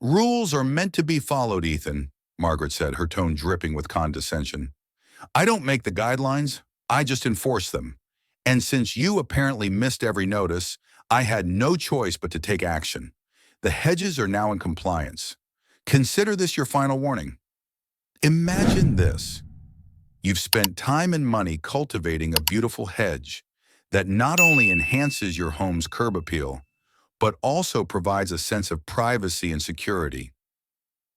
Rules are meant to be followed, Ethan, Margaret said, her tone dripping with condescension. I don't make the guidelines, I just enforce them. And since you apparently missed every notice, I had no choice but to take action. The hedges are now in compliance. Consider this your final warning. Imagine this. You've spent time and money cultivating a beautiful hedge that not only enhances your home's curb appeal, but also provides a sense of privacy and security.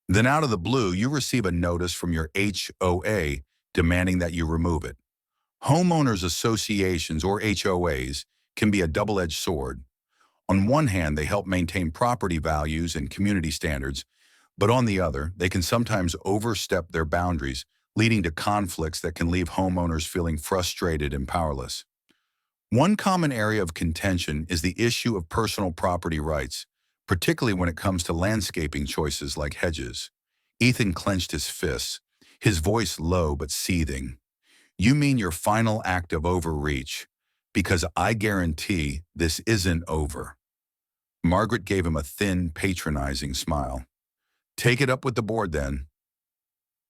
Then out of the blue, you receive a notice from your HOA demanding that you remove it. Homeowners associations, or HOAs, can be a double-edged sword. On one hand, they help maintain property values and community standards, but on the other, they can sometimes overstep their boundaries, leading to conflicts that can leave homeowners feeling frustrated and powerless. One common area of contention is the issue of personal property rights, particularly when it comes to landscaping choices like hedges. Ethan clenched his fists, his voice low but seething. You mean your final act of overreach, because I guarantee this isn't over. Margaret gave him a thin, patronizing smile. Take it up with the board then.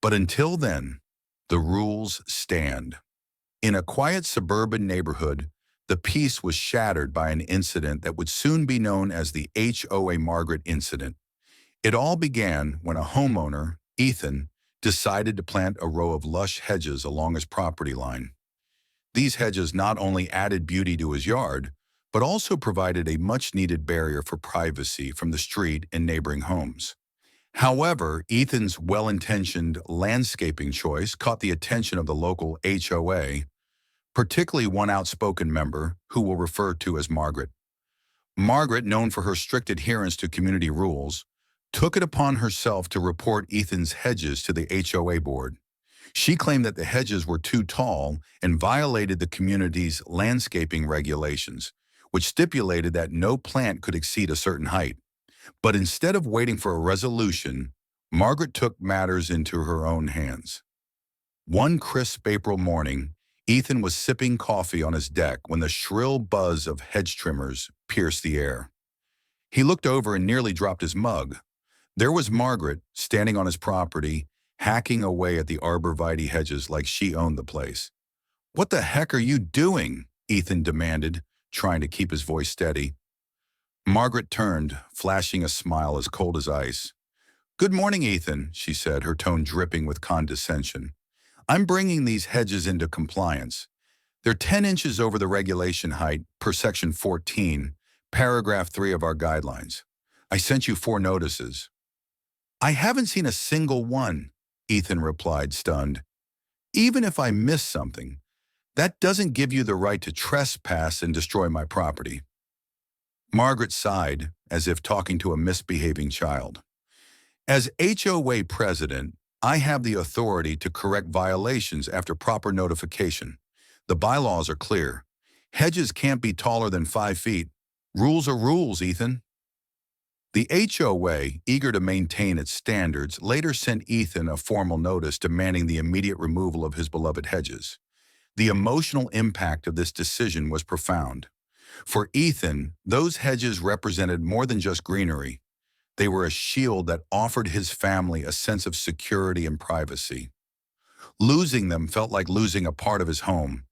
But until then, the rules stand. In a quiet suburban neighborhood, the peace was shattered by an incident that would soon be known as the HOA Margaret incident. It all began when a homeowner, Ethan, decided to plant a row of lush hedges along his property line. These hedges not only added beauty to his yard, but also provided a much-needed barrier for privacy from the street and neighboring homes. However, Ethan's well-intentioned landscaping choice caught the attention of the local HOA, particularly one outspoken member who we'll refer to as Margaret. Margaret, known for her strict adherence to community rules, took it upon herself to report Ethan's hedges to the HOA board. She claimed that the hedges were too tall and violated the community's landscaping regulations, which stipulated that no plant could exceed a certain height. But instead of waiting for a resolution, Margaret took matters into her own hands. One crisp April morning, Ethan was sipping coffee on his deck when the shrill buzz of hedge trimmers pierced the air. He looked over and nearly dropped his mug. There was Margaret, standing on his property, hacking away at the arborvitae hedges like she owned the place. "What the heck are you doing?" Ethan demanded, trying to keep his voice steady. Margaret turned, flashing a smile as cold as ice. "Good morning, Ethan," she said, her tone dripping with condescension. "I'm bringing these hedges into compliance. They're 10 inches over the regulation height per Section 14, Paragraph 3 of our guidelines. I sent you 4 notices." "I haven't seen a single one," Ethan replied, stunned. "Even if I missed something, that doesn't give you the right to trespass and destroy my property." Margaret sighed, as if talking to a misbehaving child. "As HOA president, I have the authority to correct violations after proper notification. The bylaws are clear. Hedges can't be taller than 5 feet. Rules are rules, Ethan." The HOA, eager to maintain its standards, later sent Ethan a formal notice demanding the immediate removal of his beloved hedges. The emotional impact of this decision was profound. For Ethan, those hedges represented more than just greenery. They were a shield that offered his family a sense of security and privacy. Losing them felt like losing a part of his home.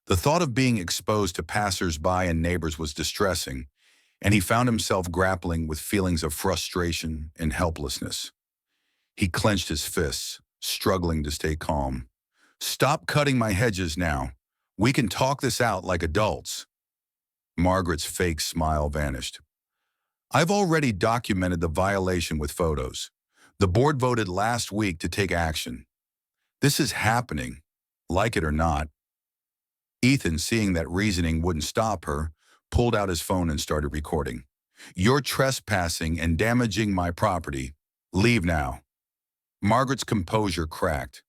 The thought of being exposed to passers-by and neighbors was distressing, and he found himself grappling with feelings of frustration and helplessness. He clenched his fists, struggling to stay calm. "Stop cutting my hedges now. We can talk this out like adults." Margaret's fake smile vanished. "I've already documented the violation with photos. The board voted last week to take action. This is happening, like it or not." Ethan, seeing that reasoning wouldn't stop her, pulled out his phone and started recording. "You're trespassing and damaging my property. Leave now." Margaret's composure cracked.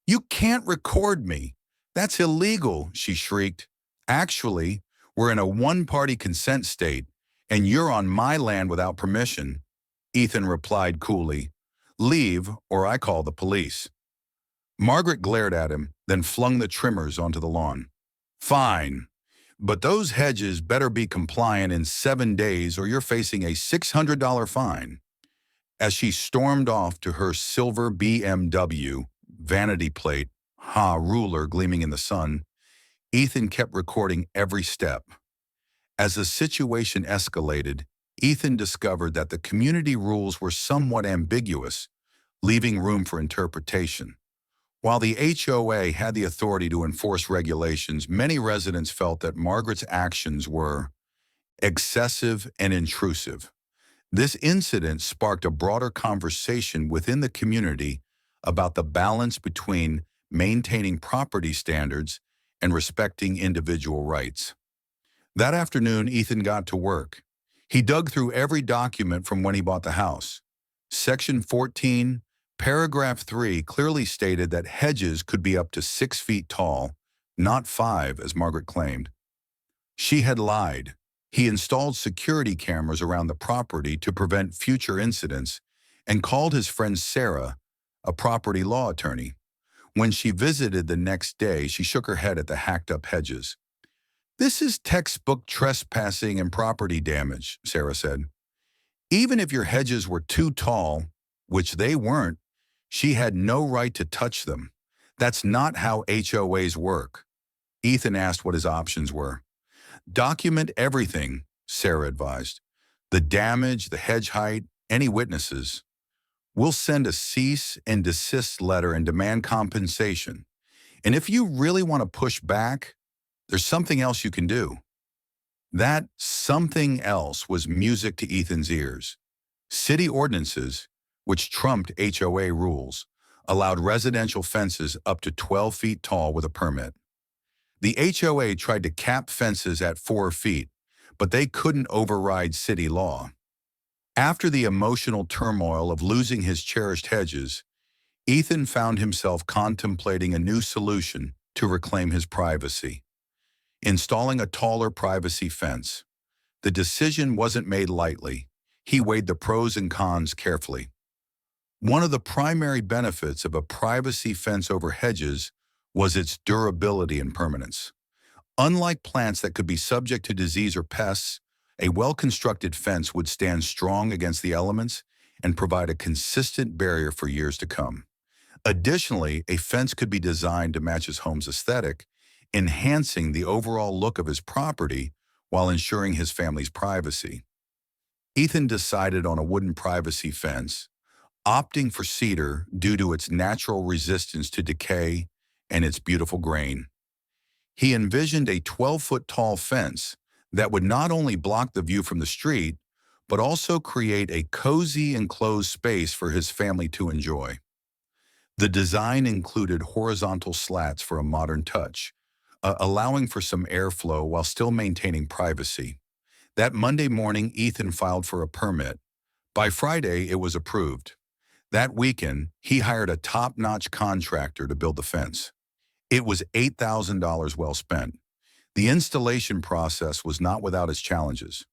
"You can't record me. That's illegal," she shrieked. "Actually, we're in a one-party consent state, and you're on my land without permission." Ethan replied coolly, "Leave, or I call the police." Margaret glared at him, then flung the trimmers onto the lawn. "Fine. But those hedges better be compliant in 7 days or you're facing a $600 fine." As she stormed off to her silver BMW, vanity plate, ruler gleaming in the sun, Ethan kept recording every step. As the situation escalated, Ethan discovered that the community rules were somewhat ambiguous, leaving room for interpretation. While the HOA had the authority to enforce regulations, many residents felt that Margaret's actions were excessive and intrusive. This incident sparked a broader conversation within the community about the balance between maintaining property standards and respecting individual rights. That afternoon, Ethan got to work. He dug through every document from when he bought the house. Section 14, paragraph 3 clearly stated that hedges could be up to 6 feet tall, not 5, as Margaret claimed. She had lied. He installed security cameras around the property to prevent future incidents and called his friend Sarah, a property law attorney. When she visited the next day, she shook her head at the hacked-up hedges. "This is textbook trespassing and property damage," Sarah said. "Even if your hedges were too tall, which they weren't, she had no right to touch them. That's not how HOAs work." Ethan asked what his options were. "Document everything," Sarah advised. "The damage, the hedge height, any witnesses. We'll send a cease and desist letter and demand compensation. And if you really want to push back, there's something else you can do." That something else was music to Ethan's ears. City ordinances, which trumped HOA rules, allowed residential fences up to 12 feet tall with a permit. The HOA tried to cap fences at 4 feet, but they couldn't override city law. After the emotional turmoil of losing his cherished hedges, Ethan found himself contemplating a new solution to reclaim his privacy: installing a taller privacy fence. The decision wasn't made lightly. He weighed the pros and cons carefully. One of the primary benefits of a privacy fence over hedges was its durability and permanence. Unlike plants that could be subject to disease or pests, a well-constructed fence would stand strong against the elements and provide a consistent barrier for years to come. Additionally, a fence could be designed to match his home's aesthetic, enhancing the overall look of his property while ensuring his family's privacy. Ethan decided on a wooden privacy fence, opting for cedar due to its natural resistance to decay and its beautiful grain. He envisioned a 12-foot-tall fence that would not only block the view from the street, but also create a cozy enclosed space for his family to enjoy. The design included horizontal slats for a modern touch, allowing for some airflow while still maintaining privacy. That Monday morning, Ethan filed for a permit. By Friday, it was approved. That weekend, he hired a top-notch contractor to build the fence. It was $8,000 well spent. The installation process was not without its challenges.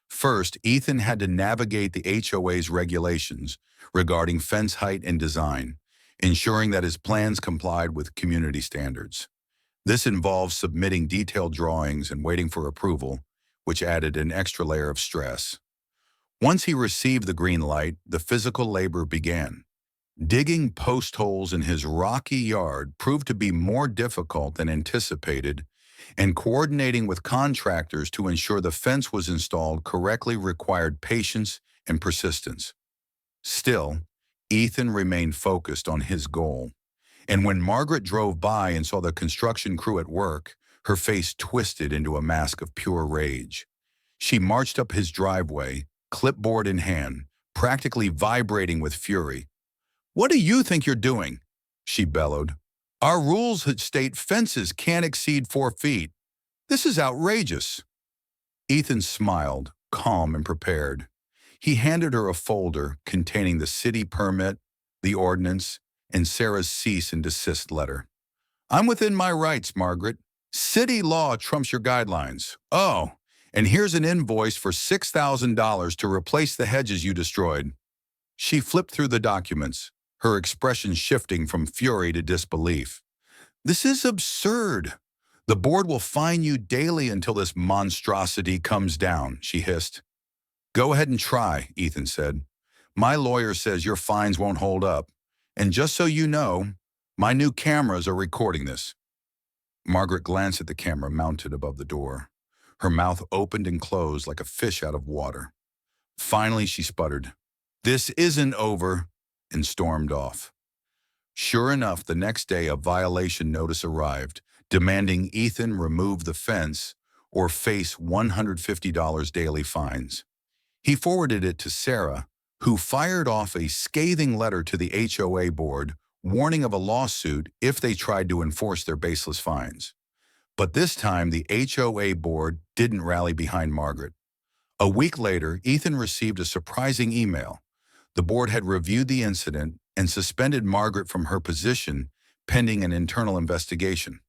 First, Ethan had to navigate the HOA's regulations regarding fence height and design, ensuring that his plans complied with community standards. This involved submitting detailed drawings and waiting for approval, which added an extra layer of stress. Once he received the green light, the physical labor began. Digging post holes in his rocky yard proved to be more difficult than anticipated, and coordinating with contractors to ensure the fence was installed correctly required patience and persistence. Still, Ethan remained focused on his goal. And when Margaret drove by and saw the construction crew at work, her face twisted into a mask of pure rage. She marched up his driveway, clipboard in hand, practically vibrating with fury. "What do you think you're doing?" she bellowed. "Our rules state fences can't exceed 4 feet. This is outrageous." Ethan smiled, calm and prepared. He handed her a folder containing the city permit, the ordinance, and Sarah's cease and desist letter. "I'm within my rights, Margaret. City law trumps your guidelines. Oh, and here's an invoice for $6,000 to replace the hedges you destroyed." She flipped through the documents, her expression shifting from fury to disbelief. "This is absurd. The board will fine you daily until this monstrosity comes down," she hissed. "Go ahead and try," Ethan said. My lawyer says your fines won't hold up. And just so you know, my new cameras are recording this. Margaret glanced at the camera mounted above the door. Her mouth opened and closed like a fish out of water. Finally, she sputtered, "This isn't over," and stormed off. Sure enough, the next day a violation notice arrived, demanding Ethan remove the fence or face $150 daily fines. He forwarded it to Sarah, who fired off a scathing letter to the HOA board, warning of a lawsuit if they tried to enforce their baseless fines. But this time, the HOA board didn't rally behind Margaret. A week later, Ethan received a surprising email. The board had reviewed the incident and suspended Margaret from her position pending an internal investigation.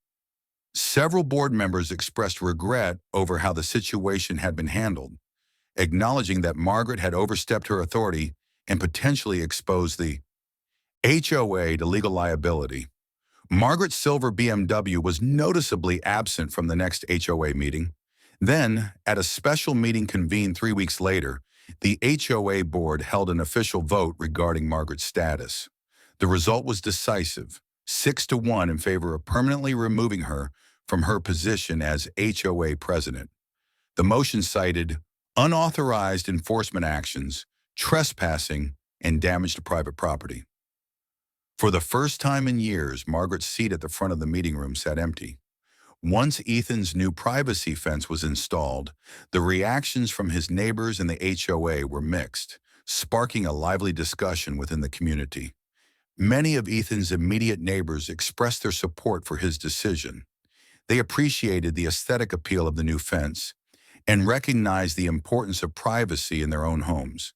Several board members expressed regret over how the situation had been handled, acknowledging that Margaret had overstepped her authority and potentially exposed the HOA to legal liability. Margaret's silver BMW was noticeably absent from the next HOA meeting. Then, at a special meeting convened 3 weeks later, the HOA board held an official vote regarding Margaret's status. The result was decisive, 6-1 in favor of permanently removing her from her position as HOA president. The motion cited unauthorized enforcement actions, trespassing, and damage to private property. For the first time in years, Margaret's seat at the front of the meeting room sat empty. Once Ethan's new privacy fence was installed, the reactions from his neighbors and the HOA were mixed, sparking a lively discussion within the community. Many of Ethan's immediate neighbors expressed their support for his decision. They appreciated the aesthetic appeal of the new fence and recognized the importance of privacy in their own homes.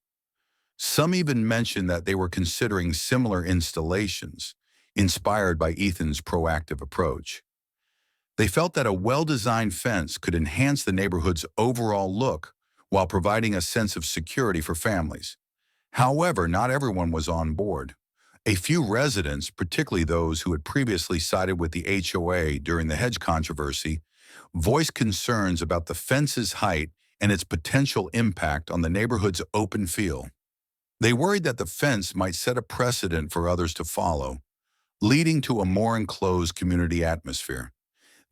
Some even mentioned that they were considering similar installations, inspired by Ethan's proactive approach. They felt that a well-designed fence could enhance the neighborhood's overall look while providing a sense of security for families. However, not everyone was on board. A few residents, particularly those who had previously sided with the HOA during the hedge controversy, voiced concerns about the fence's height and its potential impact on the neighborhood's open feel. They worried that the fence might set a precedent for others to follow, leading to a more enclosed community atmosphere.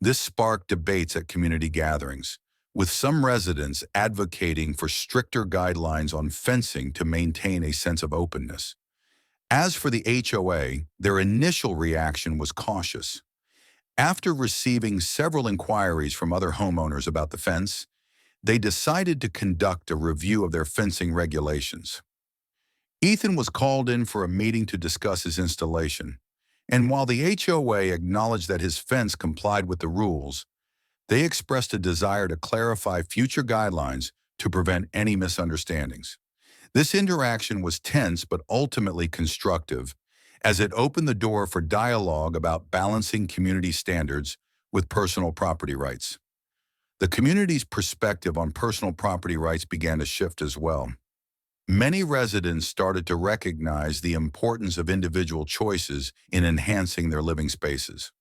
This sparked debates at community gatherings, with some residents advocating for stricter guidelines on fencing to maintain a sense of openness. As for the HOA, their initial reaction was cautious. After receiving several inquiries from other homeowners about the fence, they decided to conduct a review of their fencing regulations. Ethan was called in for a meeting to discuss his installation, and while the HOA acknowledged that his fence complied with the rules, they expressed a desire to clarify future guidelines to prevent any misunderstandings. This interaction was tense but ultimately constructive, as it opened the door for dialogue about balancing community standards with personal property rights. The community's perspective on personal property rights began to shift as well. Many residents started to recognize the importance of individual choices in enhancing their living spaces.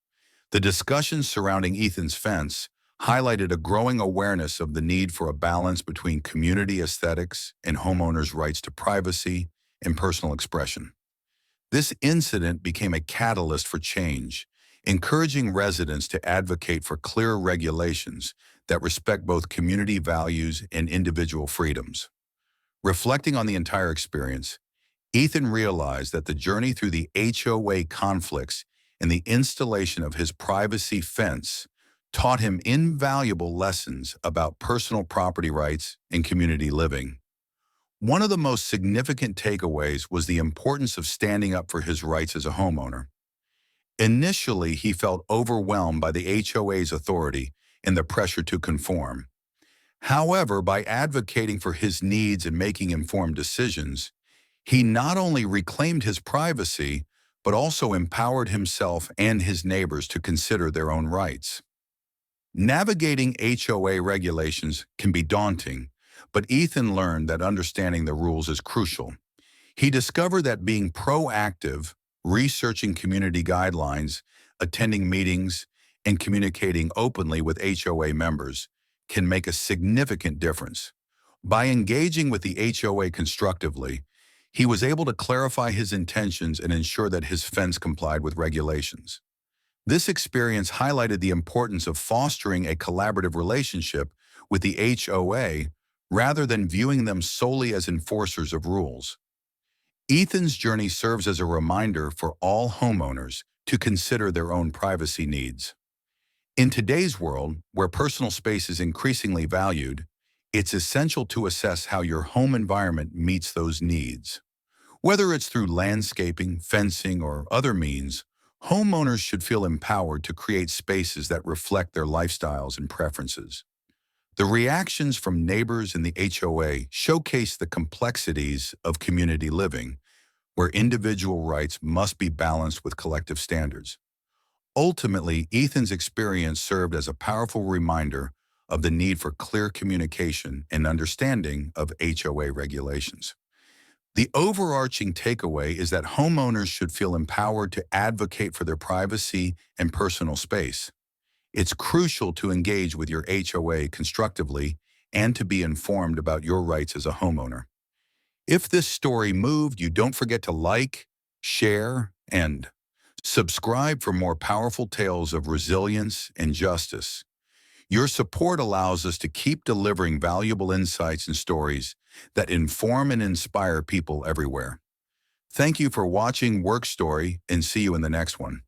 The discussions surrounding Ethan's fence highlighted a growing awareness of the need for a balance between community aesthetics and homeowners' rights to privacy and personal expression. This incident became a catalyst for change, encouraging residents to advocate for clearer regulations that respect both community values and individual freedoms. Reflecting on the entire experience, Ethan realized that the journey through the HOA conflicts and the installation of his privacy fence taught him invaluable lessons about personal property rights and community living. One of the most significant takeaways was the importance of standing up for his rights as a homeowner. Initially, he felt overwhelmed by the HOA's authority and the pressure to conform. However, by advocating for his needs and making informed decisions, he not only reclaimed his privacy, but also empowered himself and his neighbors to consider their own rights. Navigating HOA regulations can be daunting, but Ethan learned that understanding the rules is crucial. He discovered that being proactive, researching community guidelines, attending meetings, and communicating openly with HOA members can make a significant difference. By engaging with the HOA constructively, He was able to clarify his intentions and ensure that his fence complied with regulations. This experience highlighted the importance of fostering a collaborative relationship with the HOA rather than viewing them solely as enforcers of rules. Ethan's journey serves as a reminder for all homeowners to consider their own privacy needs. In today's world, where personal space is increasingly valued, it's essential to assess how your home environment meets those needs. Whether it's through landscaping, fencing, or other means, homeowners should feel empowered to create spaces that reflect their lifestyles and preferences. The reactions from neighbors in the HOA showcase the complexities of community living, where individual rights must be balanced with collective standards. Ultimately, Ethan's experience served as a powerful reminder of the need for clear communication and understanding of HOA regulations. The overarching takeaway is that homeowners should feel empowered to advocate for their privacy and personal space. It's crucial to engage with your HOA constructively and to be informed about your rights as a homeowner. If this story moved you, don't forget to like, share, and subscribe for more powerful tales of resilience and justice. Your support allows us to keep delivering valuable insights and stories that inform and inspire people everywhere. Thank you for watching Work Story, and see you in the next one.